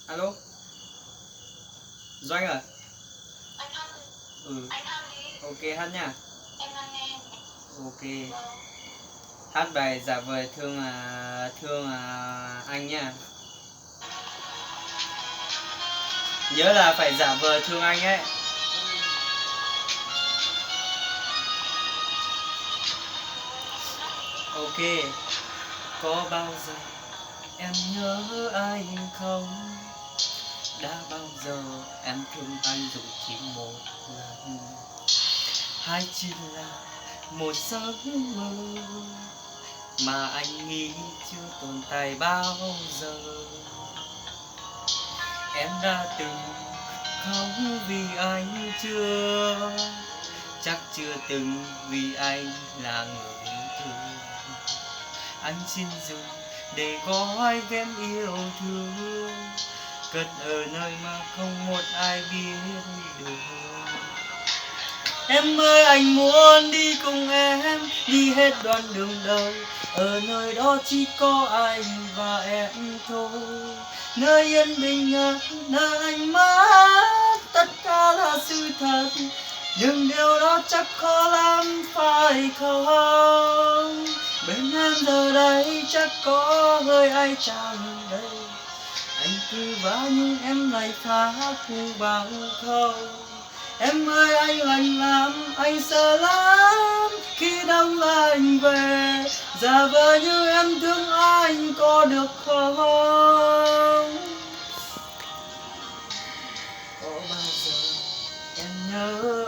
Alo, Doanh à? Anh hát đi. Ừ, Anh hát đi. ok hát nha. Em đang nghe. Ok, Vâng. hát bài giả vờ thương anh nha. Nhớ là phải giả vờ thương anh ấy. Ok, có bao giờ em nhớ anh không? Đã bao giờ em thương anh dù chỉ một lần, hay chỉ là một giấc mơ mà anh nghĩ chưa tồn tại bao giờ. Em đã từng khóc vì anh chưa? Chắc chưa từng vì anh là người thương. Anh xin dùng để gói ghém yêu thương, cất ở nơi mà không một ai biết được. Em ơi anh muốn đi cùng em, đi hết đoạn đường đời. Ở nơi đó chỉ có anh và em thôi. Nơi yên bình nhất, nơi anh mất tất cả là sự thật. Nhưng điều đó chắc khó lắm phải không? Bên em giờ đây chắc có hơi ai chẳng đây. Anh cứ vã nhưng em lại phá khu bằng không. Em ơi anh lạnh lắm, anh sợ lắm khi đông anh về. Giả vờ như em thương anh có được không? Có bao giờ em nhớ